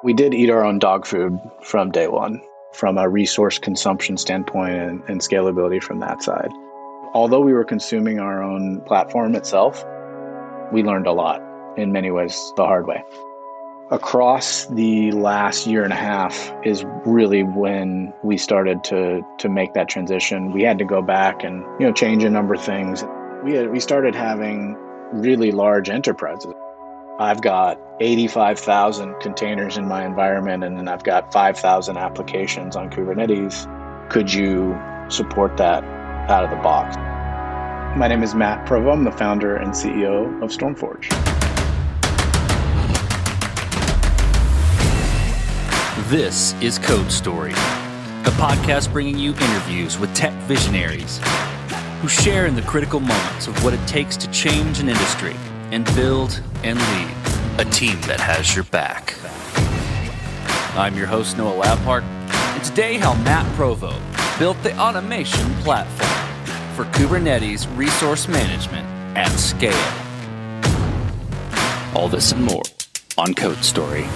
We did eat our own dog food from day one, from a resource consumption standpoint and scalability from that side. Although we were consuming our own platform itself, we learned a lot, in many ways, the hard way. Across the last year and a half is really when we started to make that transition. We had to go back and change a number of things. We started having really large enterprises. I've got 85,000 containers in my environment, and then I've got 5,000 applications on Kubernetes. Could you support that out of the box? My name is Matt Provo. I'm the founder and CEO of StormForge. This is Code Story, the podcast bringing you interviews with tech visionaries who share in the critical moments of what it takes to change an industry and build and lead a team that has your back. I'm your host, Noah Labhart, and today how Matt Provo built the automation platform for Kubernetes resource management at scale. All this and more on Code Story.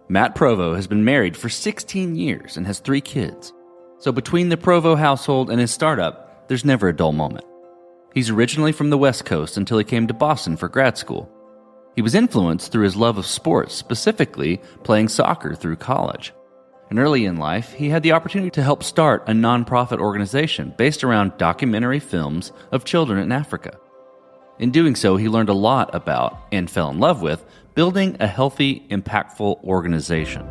Matt Provo has been married for 16 years and has 3 kids. So between the Provo household and his startup, there's never a dull moment. He's originally from the West Coast until he came to Boston for grad school. He was influenced through his love of sports, specifically playing soccer through college. And early in life, he had the opportunity to help start a nonprofit organization based around documentary films of children in Africa. In doing so, he learned a lot about, and fell in love with, building a healthy, impactful organization.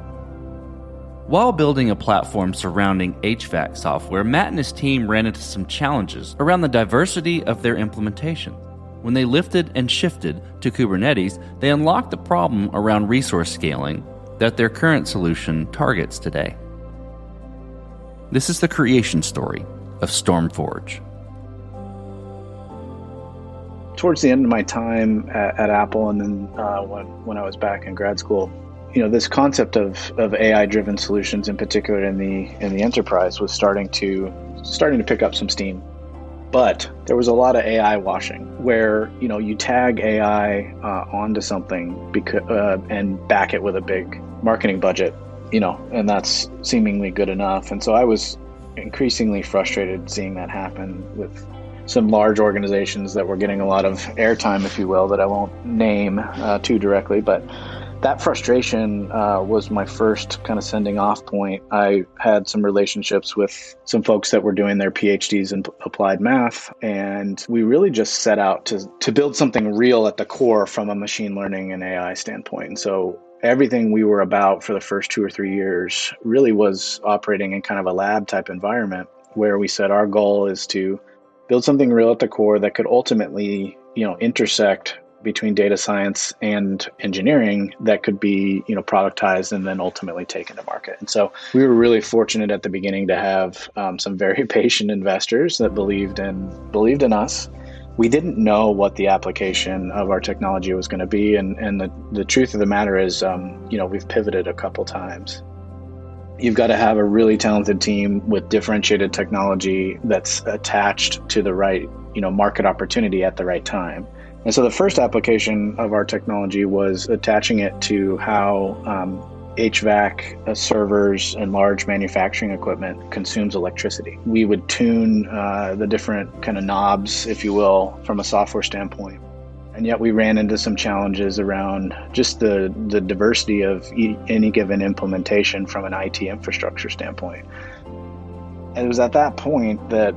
While building a platform surrounding HVAC software, Matt and his team ran into some challenges around the diversity of their implementation. When they lifted and shifted to Kubernetes, they unlocked the problem around resource scaling that their current solution targets today. This is the creation story of StormForge. Towards the end of my time at Apple, and then when I was back in grad school, this concept of AI-driven solutions, in particular in the enterprise, was starting to pick up some steam. But there was a lot of AI washing, where you tag AI onto something and back it with a big marketing budget, and that's seemingly good enough. And so I was increasingly frustrated seeing that happen with some large organizations that were getting a lot of airtime, if you will, that I won't name too directly, but that frustration was my first kind of sending off point. I had some relationships with some folks that were doing their PhDs in applied math, and we really just set out to build something real at the core from a machine learning and AI standpoint. And so everything we were about for the first 2 or 3 years really was operating in kind of a lab type environment, where we said our goal is to build something real at the core that could ultimately, intersect between data science and engineering that could be, productized and then ultimately taken to market. And so we were really fortunate at the beginning to have some very patient investors that believed in us. We didn't know what the application of our technology was going to be. And the truth of the matter is, we've pivoted a couple times. You've got to have a really talented team with differentiated technology that's attached to the right, market opportunity at the right time. And so the first application of our technology was attaching it to how HVAC servers and large manufacturing equipment consumes electricity. We would tune the different kind of knobs, if you will, from a software standpoint. And yet we ran into some challenges around just the diversity of any given implementation from an IT infrastructure standpoint. And it was at that point that,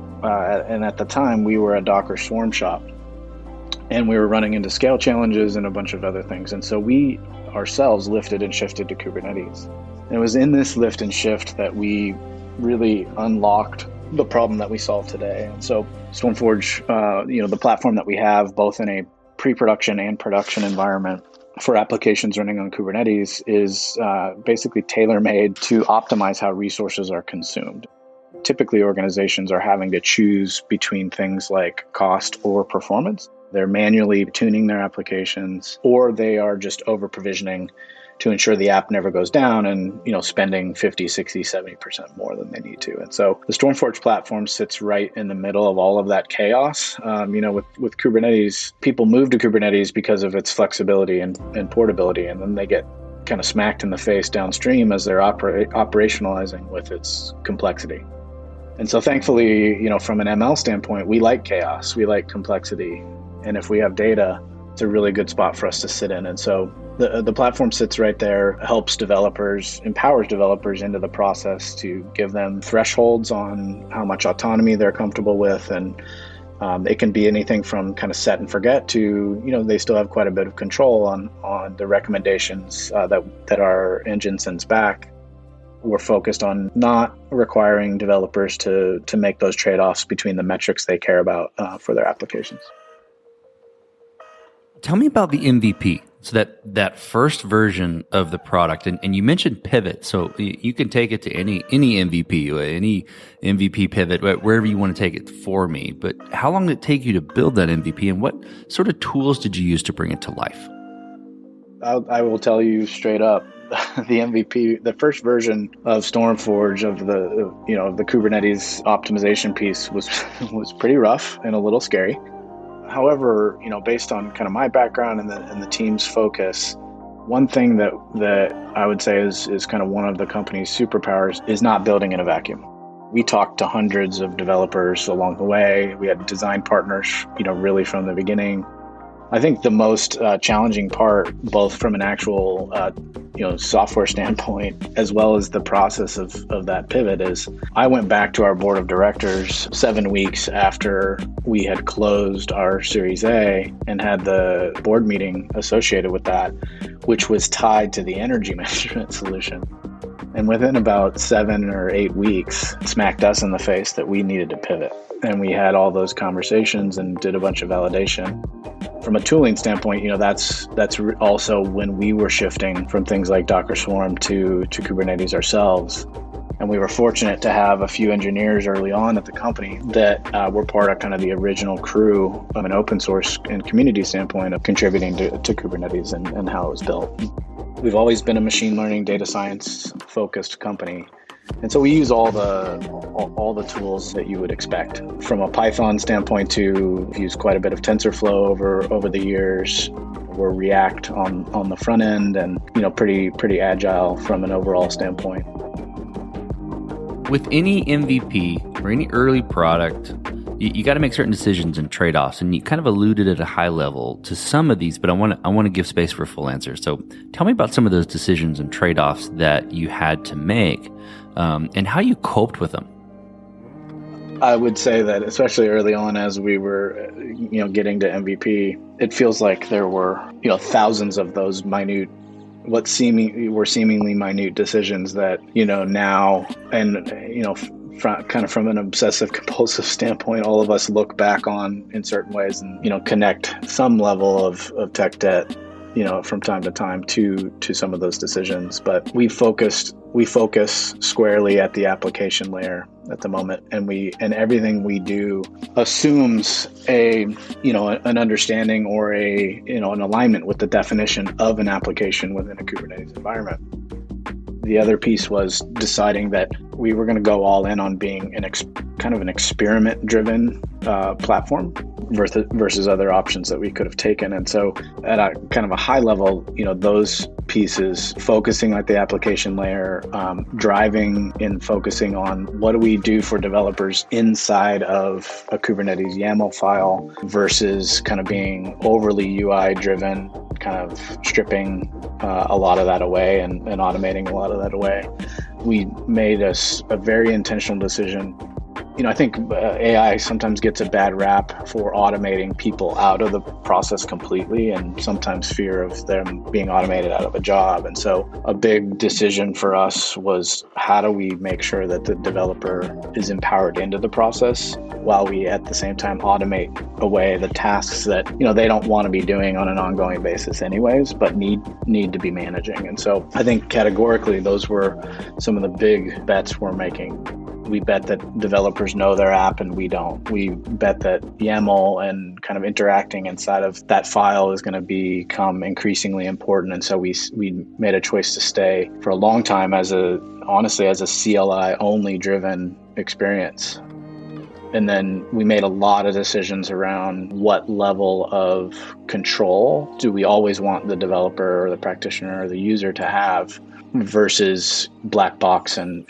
and at the time, we were a Docker Swarm shop. And we were running into scale challenges and a bunch of other things. And so we ourselves lifted and shifted to Kubernetes. And it was in this lift and shift that we really unlocked the problem that we solve today. And so StormForge, the platform that we have both in a pre-production and production environment for applications running on Kubernetes is basically tailor-made to optimize how resources are consumed. Typically, organizations are having to choose between things like cost or performance. They're manually tuning their applications, or they are just over provisioning to ensure the app never goes down and, spending 50, 60, 70% more than they need to. And so the StormForge platform sits right in the middle of all of that chaos. With Kubernetes, people move to Kubernetes because of its flexibility and portability, and then they get kind of smacked in the face downstream as they're operationalizing with its complexity. And so thankfully, from an ML standpoint, we like chaos, we like complexity. And if we have data, it's a really good spot for us to sit in. And so the platform sits right there, helps developers, empowers developers into the process to give them thresholds on how much autonomy they're comfortable with. And it can be anything from kind of set and forget to, they still have quite a bit of control on the recommendations that our engine sends back. We're focused on not requiring developers to make those trade-offs between the metrics they care about for their applications. Tell me about the MVP. So that first version of the product, and you mentioned pivot. So you can take it to any MVP pivot, wherever you want to take it for me. But how long did it take you to build that MVP, and what sort of tools did you use to bring it to life? I will tell you straight up, the MVP, the first version of StormForge of the Kubernetes optimization piece was pretty rough and a little scary. However, based on kind of my background and the team's focus, one thing that I would say is kind of one of the company's superpowers is not building in a vacuum. We talked to hundreds of developers along the way. We had design partners, really from the beginning. I think the most challenging part, both from an actual software standpoint, as well as the process of that pivot, is I went back to our board of directors 7 weeks after we had closed our Series A and had the board meeting associated with that, which was tied to the energy management solution. And within about 7 or 8 weeks, smacked us in the face that we needed to pivot. And we had all those conversations and did a bunch of validation. From a tooling standpoint, that's also when we were shifting from things like Docker Swarm to Kubernetes ourselves. And we were fortunate to have a few engineers early on at the company that were part of kind of the original crew from an open source and community standpoint of contributing to Kubernetes and how it was built. We've always been a machine learning, data science focused company. And so we use all the tools that you would expect. From a Python standpoint, to use quite a bit of TensorFlow over the years. We're React on the front end, and pretty agile from an overall standpoint. With any MVP or any early product, you got to make certain decisions and trade-offs, and you kind of alluded at a high level to some of these, but I want to give space for a full answer. So tell me about some of those decisions and trade-offs that you had to make, and how you coped with them. I would say that especially early on, as we were, getting to MVP, it feels like there were, thousands of those minute, were seemingly minute decisions that, now, and, kind of from an obsessive compulsive standpoint, all of us look back on in certain ways and, connect some level of tech debt, from time to time to some of those decisions. But we focus squarely at the application layer at the moment, and everything we do assumes an understanding or an alignment with the definition of an application within a Kubernetes environment. The other piece was deciding that we were going to go all in on being kind of an experiment-driven platform versus other options that we could have taken. And so at a kind of a high level, those pieces, focusing at the application layer, driving and focusing on what do we do for developers inside of a Kubernetes YAML file versus kind of being overly UI-driven, kind of stripping a lot of that away and automating a lot of that away. We made a very intentional decision. I think AI sometimes gets a bad rap for automating people out of the process completely, and sometimes fear of them being automated out of a job. And so a big decision for us was, how do we make sure that the developer is empowered into the process while we at the same time automate away the tasks that they don't want to be doing on an ongoing basis anyways, but need to be managing. And so I think categorically those were some of the big bets we're making. We bet that developers know their app and we don't. We bet that YAML and kind of interacting inside of that file is going to become increasingly important. And so we made a choice to stay for a long time as a CLI only driven experience. And then we made a lot of decisions around what level of control do we always want the developer or the practitioner or the user to have versus black box and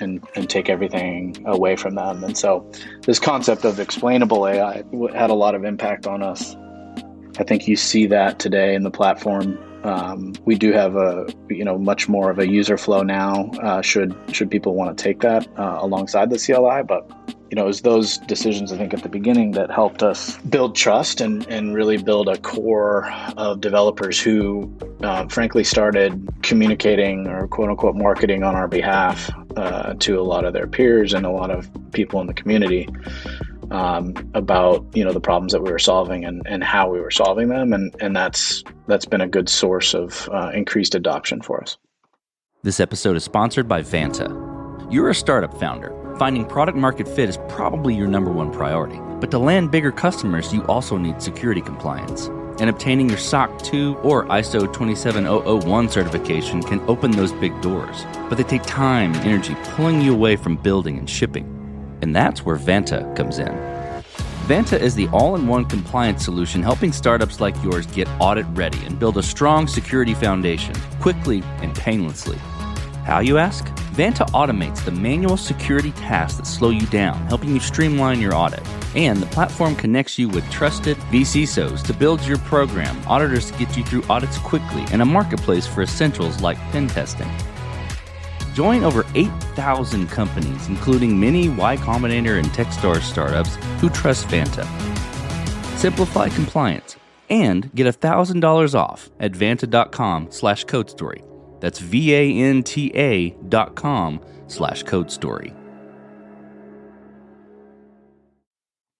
take everything away from them. And so this concept of explainable AI had a lot of impact on us. I think you see that today in the platform. We do have much more of a user flow now, should people want to take that alongside the CLI. But it was those decisions, I think, at the beginning that helped us build trust and really build a core of developers who, frankly, started communicating or quote unquote marketing on our behalf to a lot of their peers and a lot of people in the community about the problems that we were solving and how we were solving them. And that's been a good source of increased adoption for us. This episode is sponsored by Vanta. You're a startup founder. Finding product market fit is probably your number one priority. But to land bigger customers, you also need security compliance. And obtaining your SOC 2 or ISO 27001 certification can open those big doors. But they take time and energy pulling you away from building and shipping. And that's where Vanta comes in. Vanta is the all-in-one compliance solution helping startups like yours get audit ready and build a strong security foundation quickly and painlessly. How, you ask? Vanta automates the manual security tasks that slow you down, helping you streamline your audit. And the platform connects you with trusted vCISOs to build your program, auditors to get you through audits quickly, and a marketplace for essentials like pen testing. Join over 8,000 companies, including many Y Combinator and Techstars startups who trust Vanta. Simplify compliance and get $1,000 off at vanta.com/codestory. That's VANTA.com/codestory.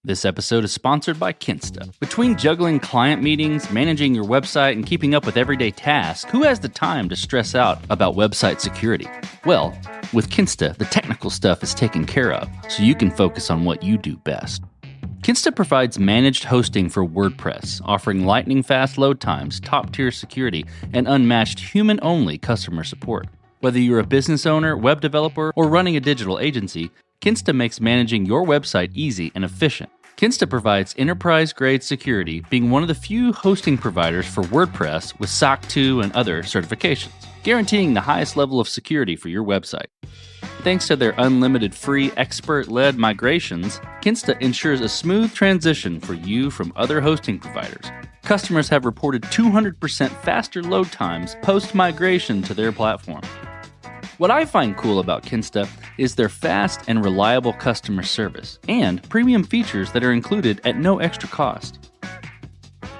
This episode is sponsored by Kinsta. Between juggling client meetings, managing your website, and keeping up with everyday tasks, who has the time to stress out about website security? Well, with Kinsta, the technical stuff is taken care of, so you can focus on what you do best. Kinsta provides managed hosting for WordPress, offering lightning-fast load times, top-tier security, and unmatched human-only customer support. Whether you're a business owner, web developer, or running a digital agency, Kinsta makes managing your website easy and efficient. Kinsta provides enterprise-grade security, being one of the few hosting providers for WordPress with SOC 2 and other certifications, guaranteeing the highest level of security for your website. Thanks to their unlimited free expert-led migrations, Kinsta ensures a smooth transition for you from other hosting providers. Customers have reported 200% faster load times post-migration to their platform. What I find cool about Kinsta is their fast and reliable customer service and premium features that are included at no extra cost.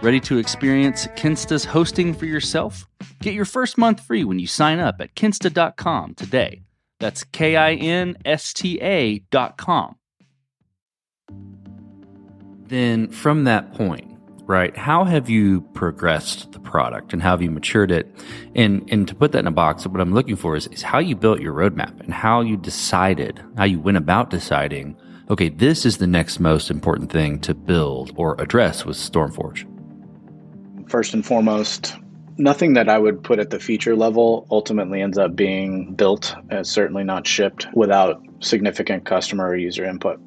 Ready to experience Kinsta's hosting for yourself? Get your first month free when you sign up at kinsta.com today. That's KINSTA.com. Then from that point, right, how have you progressed the product and how have you matured it? And to put that in a box, what I'm looking for is how you built your roadmap and how you went about deciding, okay, this is the next most important thing to build or address with Stormforge. First and foremost, nothing that I would put at the feature level ultimately ends up being built, certainly not shipped, without significant customer or user input.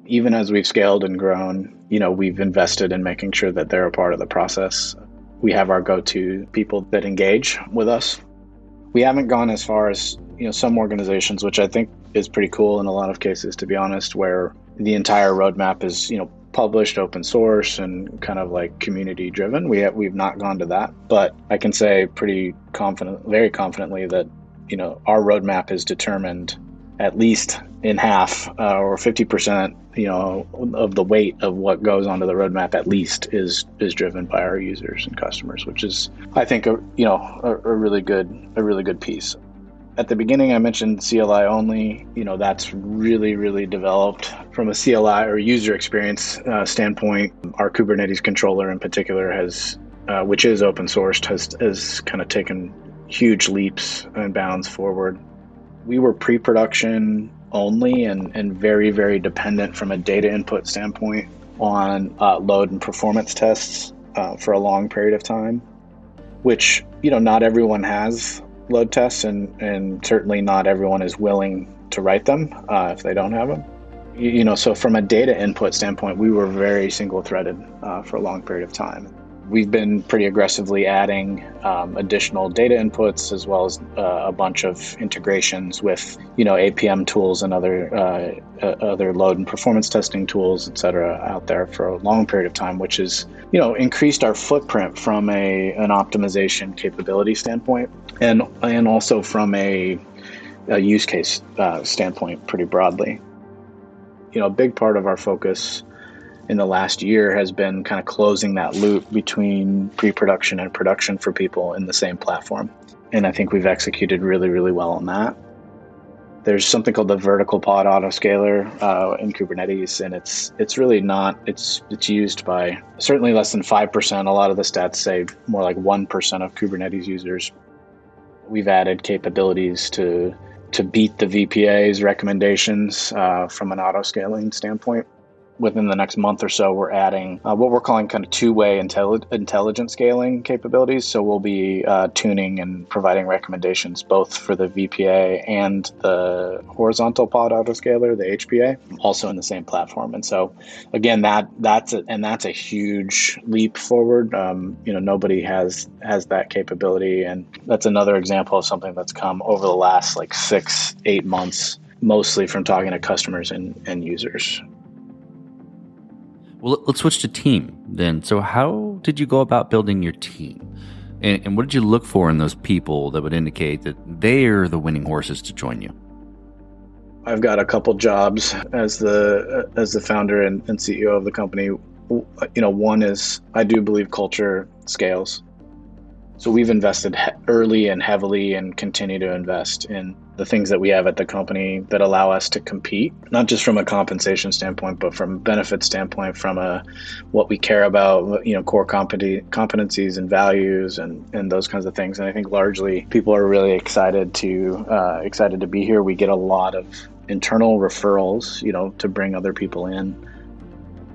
Even as we've scaled and grown, we've invested in making sure that they're a part of the process. We have our go-to people that engage with us. We haven't gone as far as, some organizations, which I think is pretty cool in a lot of cases, to be honest, where the entire roadmap is, published open source and kind of like community driven. We've not gone to that, but I can say very confidently that, our roadmap is determined at least in half or 50%, of the weight of what goes onto the roadmap at least is driven by our users and customers, which is, I think, a really good piece. At the beginning, I mentioned CLI only. That's really, really developed from a CLI or user experience standpoint. Our Kubernetes controller in particular which is open sourced, has kind of taken huge leaps and bounds forward. We were pre-production only and very, very dependent from a data input standpoint on load and performance tests for a long period of time, which, not everyone has load tests, and certainly not everyone is willing to write them if they don't have them. So from a data input standpoint, we were very single-threaded for a long period of time. We've been pretty aggressively adding additional data inputs, as well as a bunch of integrations with, APM tools and other load and performance testing tools, et cetera, out there for a long period of time, which has, increased our footprint from an optimization capability standpoint, and also from a use case standpoint pretty broadly. A big part of our focus in the last year has been kind of closing that loop between pre-production and production for people in the same platform. And I think we've executed really, really well on that. There's something called the vertical pod autoscaler in Kubernetes, and it's really not, it's used by certainly less than 5%. A lot of the stats say more like 1% of Kubernetes users. We've added capabilities to beat the VPA's recommendations from an auto-scaling standpoint. Within the next month or so, we're adding what we're calling kind of two-way intelligent scaling capabilities. So we'll be tuning and providing recommendations both for the VPA and the horizontal pod autoscaler, the HPA, also in the same platform. And so, again, that's a huge leap forward. Nobody has that capability, and that's another example of something that's come over the last 6-8 months, mostly from talking to customers and users. Well, let's switch to team then. So how did you go about building your team? And what did you look for in those people that would indicate that they're the winning horses to join you? I've got a couple jobs as the founder and CEO of the company. One is, I do believe culture scales. So we've invested early and heavily and continue to invest in the things that we have at the company that allow us to compete, not just from a compensation standpoint, but from a benefit standpoint, from what we care about, core competencies and values and those kinds of things. And I think largely people are really excited to be here. We get a lot of internal referrals, to bring other people in.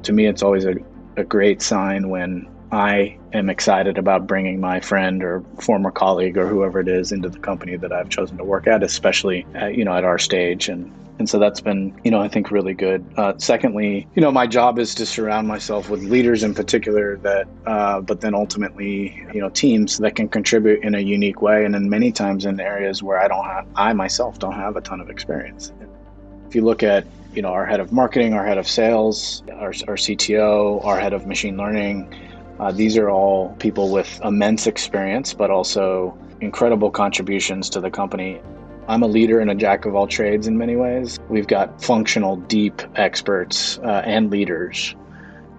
To me, it's always a great sign when I am excited about bringing my friend or former colleague or whoever it is into the company that I've chosen to work at, especially at our stage. And so that's been, I think, really good. Secondly, my job is to surround myself with leaders in particular but then ultimately, teams that can contribute in a unique way. And then many times in areas where I myself don't have a ton of experience. If you look at, our head of marketing, our head of sales, our CTO, our head of machine learning, these are all people with immense experience, but also incredible contributions to the company. I'm a leader and a jack of all trades in many ways. We've got functional, deep experts and leaders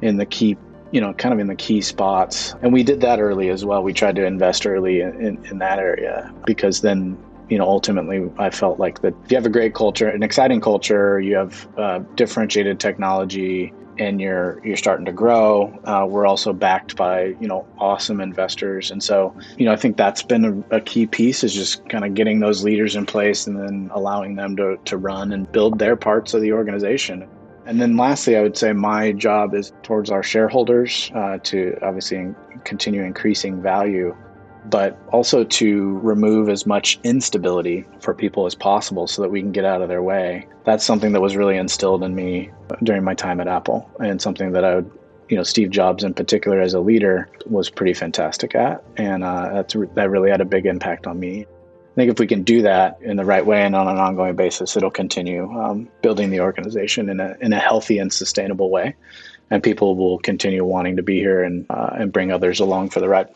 in the key, kind of in the key spots. And we did that early as well. We tried to invest early in that area because then, ultimately I felt like that if you have a great culture, an exciting culture, you have differentiated technology, and you're starting to grow. We're also backed by, awesome investors. And so, I think that's been a key piece, is just kind of getting those leaders in place and then allowing them to run and build their parts of the organization. And then lastly, I would say my job is towards our shareholders to obviously continue increasing value, but also to remove as much instability for people as possible so that we can get out of their way. That's something that was really instilled in me during my time at Apple, and something that I would, Steve Jobs in particular as a leader was pretty fantastic at. And that really had a big impact on me. I think if we can do that in the right way and on an ongoing basis, it'll continue building the organization in a healthy and sustainable way. And people will continue wanting to be here and bring others along for the ride.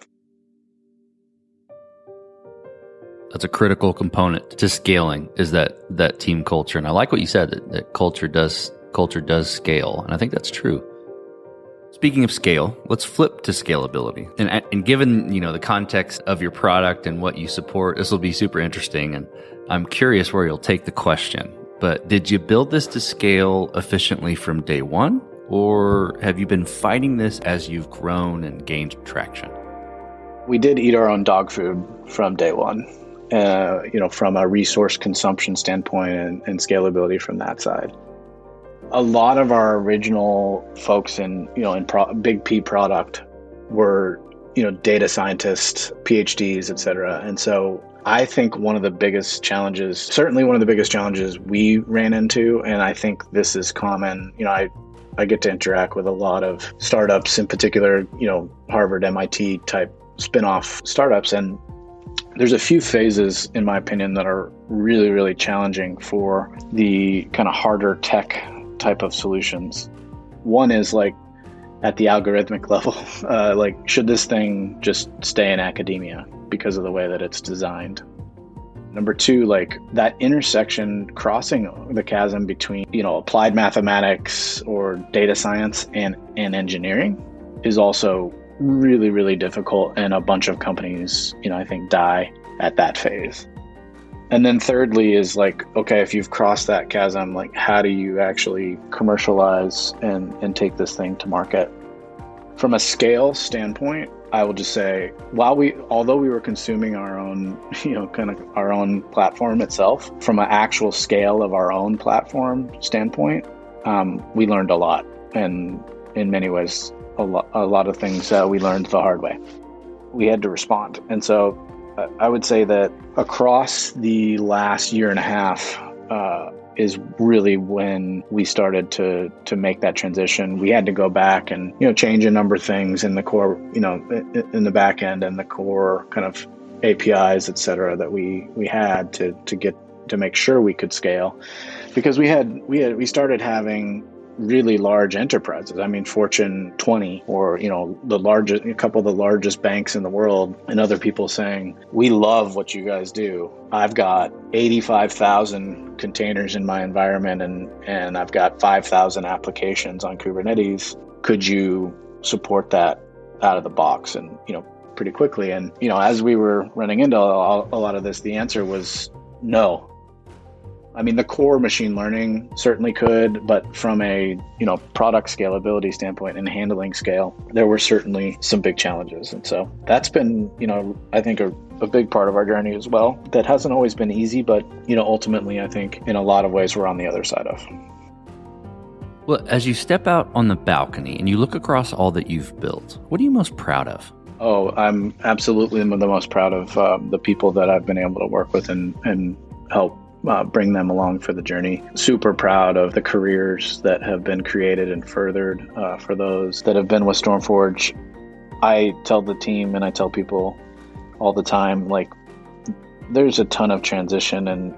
That's a critical component to scaling, is that team culture. And I like what you said, that culture does scale. And I think that's true. Speaking of scale, let's flip to scalability. And given, the context of your product and what you support, this will be super interesting. And I'm curious where you'll take the question. But did you build this to scale efficiently from day one? Or have you been fighting this as you've grown and gained traction? We did eat our own dog food from day one. from a resource consumption standpoint and scalability from that side. A lot of our original folks in Big P product were, data scientists, PhDs, et cetera. And so I think one of the biggest challenges we ran into, and I think this is common, I get to interact with a lot of startups, in particular, Harvard, MIT type spin-off startups. And there's a few phases, in my opinion, that are really, really challenging for the kind of harder tech type of solutions. One is like at the algorithmic level, should this thing just stay in academia because of the way that it's designed? Number two, that intersection, crossing the chasm between, applied mathematics or data science and engineering is also really, really difficult. And a bunch of companies, I think, die at that phase. And then thirdly is okay, if you've crossed that chasm, how do you actually commercialize and take this thing to market? From a scale standpoint, I will just say, although we were consuming our own, kind of our own platform itself, from an actual scale of our own platform standpoint, we learned a lot. And in many ways, a lot of things we learned the hard way. We had to respond. And so I would say that across the last year and a half is really when we started to make that transition. We had to go back and change a number of things in the core, in the back end and the core kind of APIs, et cetera, that we had to make sure we could scale, because we started having really large enterprises. I mean, Fortune 20 or, a couple of the largest banks in the world, and other people saying, we love what you guys do. I've got 85,000 containers in my environment and I've got 5,000 applications on Kubernetes. Could you support that out of the box and, pretty quickly? And, as we were running into a lot of this, the answer was no. I mean, the core machine learning certainly could, but from a, product scalability standpoint and handling scale, there were certainly some big challenges. And so that's been, I think a big part of our journey as well. That hasn't always been easy, but, ultimately, I think in a lot of ways, we're on the other side of. Well, as you step out on the balcony and you look across all that you've built, what are you most proud of? Oh, I'm absolutely the most proud of the people that I've been able to work with and help bring them along for the journey. Super proud of the careers that have been created and furthered for those that have been with StormForge. I tell the team and I tell people all the time, there's a ton of transition and,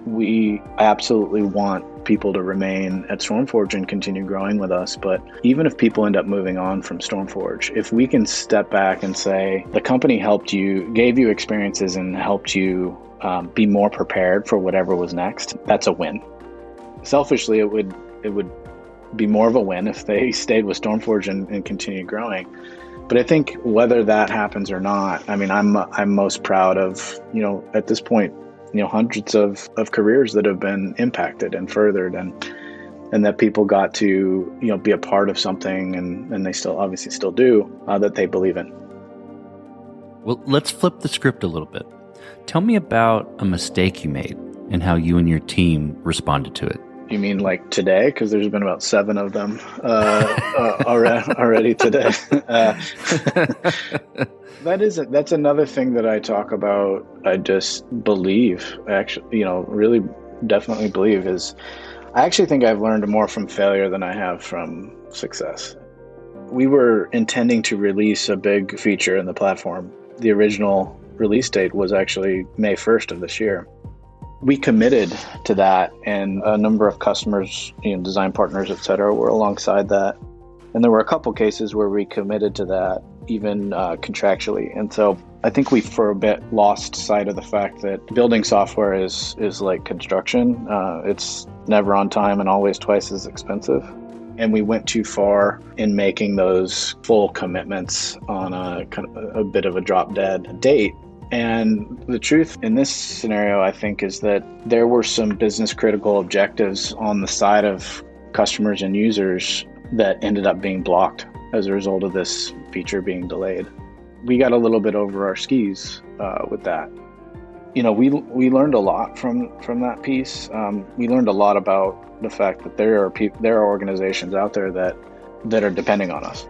we absolutely want people to remain at StormForge and continue growing with us. But even if people end up moving on from StormForge, if we can step back and say, the company helped you, gave you experiences and helped you be more prepared for whatever was next, that's a win. Selfishly, it would be more of a win if they stayed with StormForge and continued growing. But I think whether that happens or not, I mean, I'm most proud of, at this point, hundreds of careers that have been impacted and furthered and that people got to, be a part of something and they obviously still do, that they believe in. Well, let's flip the script a little bit. Tell me about a mistake you made and how you and your team responded to it. You mean today? Because there's been about 7 of them already today. That's another thing that I talk about. I just believe, actually, really definitely believe is I actually think I've learned more from failure than I have from success. We were intending to release a big feature in the platform. The original release date was actually May 1st of this year. We committed to that, and a number of customers, design partners, et cetera, were alongside that. And there were a couple cases where we committed to that, even contractually. And so I think we, for a bit, lost sight of the fact that building software is like construction. It's never on time and always twice as expensive. And we went too far in making those full commitments on a kind of a bit of a drop dead date. And the truth in this scenario, I think, is that there were some business critical objectives on the side of customers and users that ended up being blocked as a result of this feature being delayed. We got a little bit over our skis with that. We learned a lot from that piece. We learned a lot about the fact that there are organizations out there that are depending on us.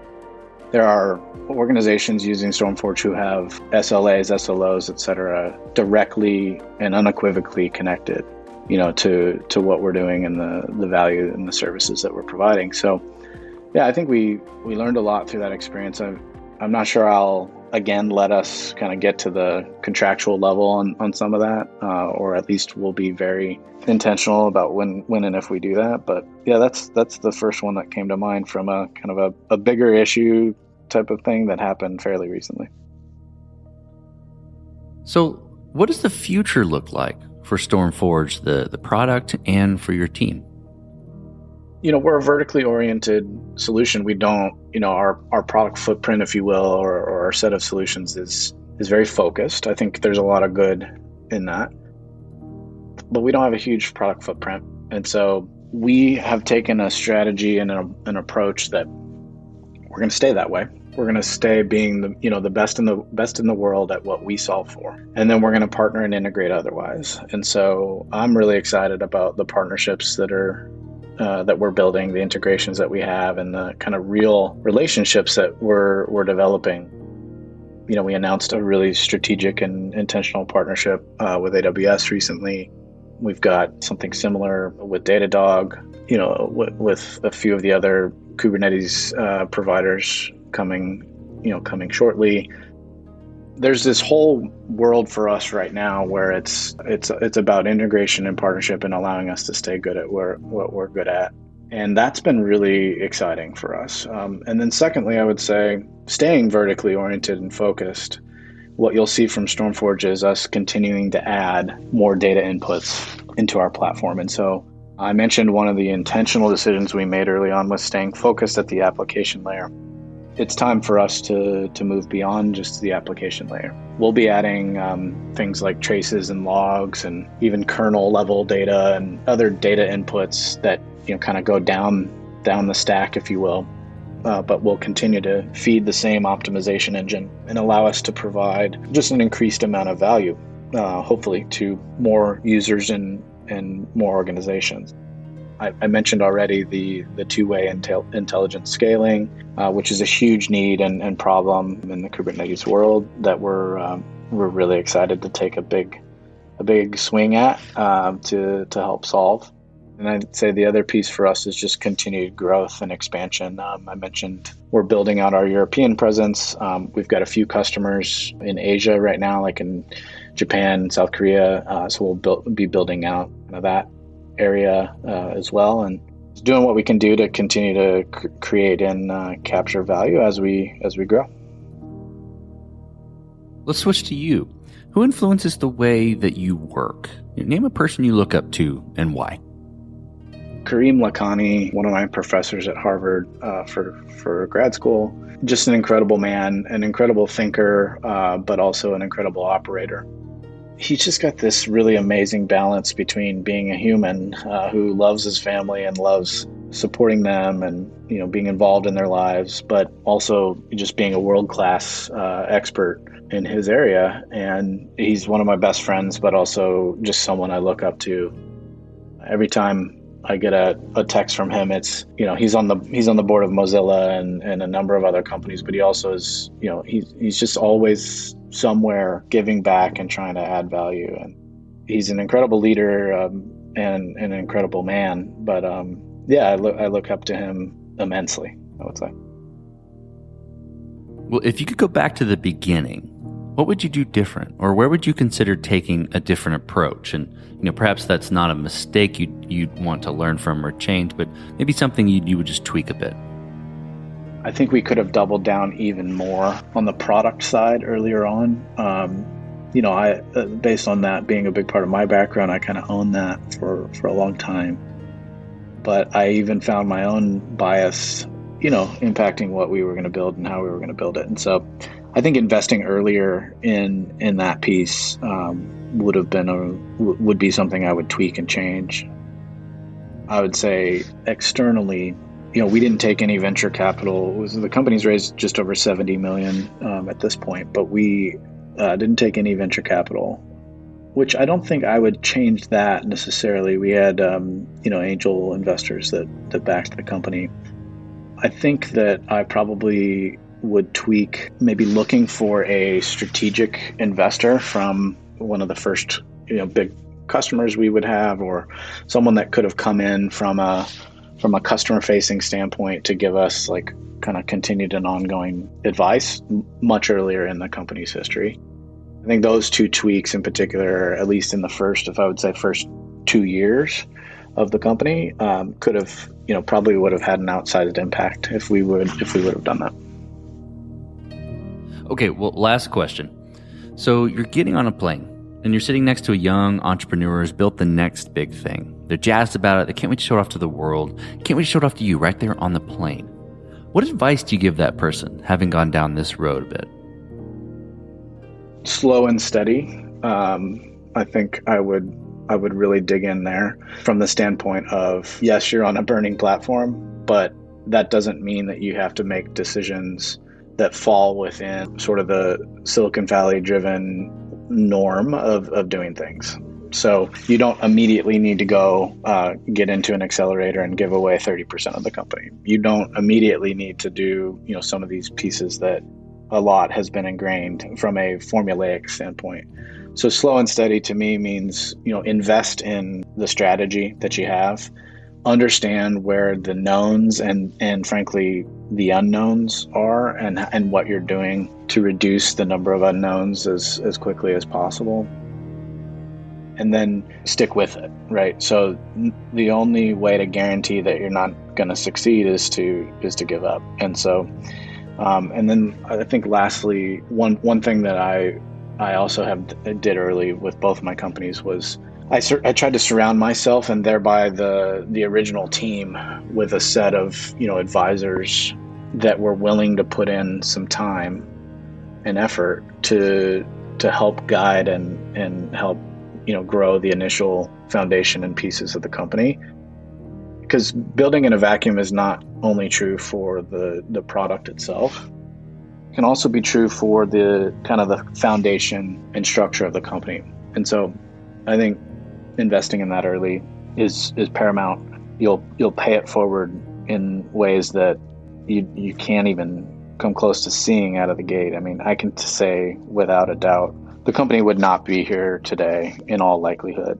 There are organizations using StormForge who have SLAs, SLOs, et cetera, directly and unequivocally connected, to what we're doing and the value and the services that we're providing. So, yeah, I think we learned a lot through that experience. I'm not sure I'll, again, let us kind of get to the contractual level on some of that, or at least we'll be very intentional about when and if we do that. But yeah, that's the first one that came to mind from a kind of a bigger issue type of thing that happened fairly recently. So what does the future look like for StormForge, the product, and for your team? We're a vertically oriented solution. We don't, our product footprint, if you will, or our set of solutions is very focused. I think there's a lot of good in that, but we don't have a huge product footprint. And so we have taken a strategy and an approach that we're going to stay that way. We're going to stay being the best in the world at what we solve for. And then we're going to partner and integrate otherwise. And so I'm really excited about the partnerships that we're building, the integrations that we have, and the kind of real relationships that we're developing. We announced a really strategic and intentional partnership with AWS recently. We've got something similar with Datadog, with a few of the other Kubernetes providers coming shortly. There's this whole world for us right now where it's about integration and partnership and allowing us to stay good at what we're good at. And that's been really exciting for us. And then secondly, I would say staying vertically oriented and focused. What you'll see from StormForge is us continuing to add more data inputs into our platform. And so I mentioned one of the intentional decisions we made early on was staying focused at the application layer. It's time for us to move beyond just the application layer. We'll be adding things like traces and logs and even kernel level data and other data inputs that kind of go down the stack, if you will. But we'll continue to feed the same optimization engine and allow us to provide just an increased amount of value, hopefully, to more users and more organizations. I mentioned already the two-way intelligent scaling, which is a huge need and problem in the Kubernetes world that we're really excited to take a big swing at to help solve. And I'd say the other piece for us is just continued growth and expansion. I mentioned we're building out our European presence. We've got a few customers in Asia right now, like in Japan, South Korea. So we'll be building out that area as well, and doing what we can do to continue to create and capture value as we grow. Let's switch to you. Who influences the way that you work? Name a person you look up to and why. Kareem Lakhani, one of my professors at Harvard for grad school, just an incredible man, an incredible thinker, but also an incredible operator. He's just got this really amazing balance between being a human who loves his family and loves supporting them and being involved in their lives, but also just being a world-class expert in his area. And he's one of my best friends, but also just someone I look up to. Every time I get a text from him, it's he's on the board of Mozilla and a number of other companies, but he also is he's just always somewhere giving back and trying to add value. And he's an incredible leader and an incredible man. But I look up to him immensely, I would say. Well, if you could go back to the beginning, what would you do different, or where would you consider taking a different approach? And perhaps that's not a mistake you'd want to learn from or change, but maybe something you would just tweak a bit. I think we could have doubled down even more on the product side earlier on. Based on that being a big part of my background, I kind of owned that for a long time. But I even found my own bias, impacting what we were going to build and how we were going to build it. And so I think investing earlier in that piece would be something I would tweak and change. I would say externally, we didn't take any venture capital. The company's raised just over $70 million at this point, but we didn't take any venture capital. which I don't think I would change that necessarily. We had, angel investors that backed the company. I think that I probably would tweak maybe looking for a strategic investor from one of the first, big customers we would have, or someone that could have come in from a customer facing standpoint to give us like kind of continued and ongoing advice much earlier in the company's history. I think those two tweaks in particular, at least in the first 2 years of the company, could have, probably would have had an outsized impact if we would have done that. Okay, well, last question. So you're getting on a plane and you're sitting next to a young entrepreneur who's built the next big thing. They're jazzed about it. They can't wait to show it off to the world. Can't wait to show it off to you right there on the plane. What advice do you give that person, having gone down this road a bit? Slow and steady. I think I would really dig in there from the standpoint of, yes, you're on a burning platform, but that doesn't mean that you have to make decisions that fall within sort of the Silicon Valley driven norm of doing things. So you don't immediately need to go get into an accelerator and give away 30% of the company. You don't immediately need to do, some of these pieces that a lot has been ingrained from a formulaic standpoint. So slow and steady to me means, invest in the strategy that you have, understand where the knowns and frankly the unknowns are, and what you're doing to reduce the number of unknowns as quickly as possible, and then stick with it, right? So the only way to guarantee that you're not going to succeed is to give up. And so and then I think lastly, one thing that I also did early with both my companies was I tried to surround myself and thereby the original team with a set of advisors that were willing to put in some time and effort to help guide and help grow the initial foundation and pieces of the company. Because building in a vacuum is not only true for the product itself, it can also be true for the kind of the foundation and structure of the company. And so I think investing in that early is paramount. You'll pay it forward in ways that you can't even come close to seeing out of the gate. I mean, I can say without a doubt, the company would not be here today in all likelihood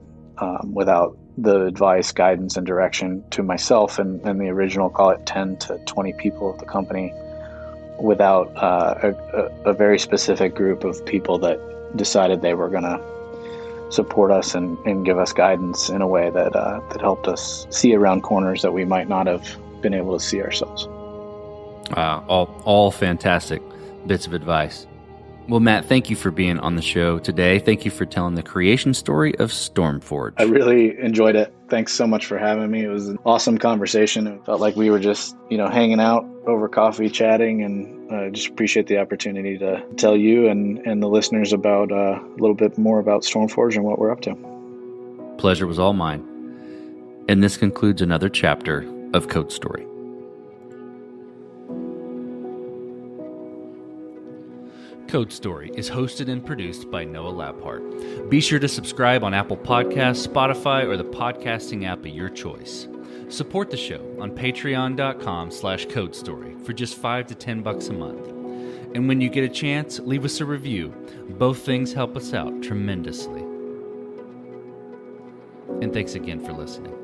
without the advice, guidance, and direction to myself and the original, call it 10 to 20 people of the company, without a very specific group of people that decided they were going to support us and give us guidance in a way that helped us see around corners that we might not have been able to see ourselves. All fantastic bits of advice. Well, Matt, thank you for being on the show today. Thank you for telling the creation story of Stormforge. I really enjoyed it. Thanks so much for having me. It was an awesome conversation. It felt like we were just, hanging out over coffee, chatting, and I just appreciate the opportunity to tell you and the listeners about a little bit more about Stormforge and what we're up to. Pleasure was all mine. And this concludes another chapter of Code Story. Code Story is hosted and produced by Noah Labhart. Be sure to subscribe on Apple Podcasts, Spotify, or the podcasting app of your choice. Support the show on patreon.com/codestory for just $5 to $10 a month. And when you get a chance, leave us a review. Both things help us out tremendously. And thanks again for listening.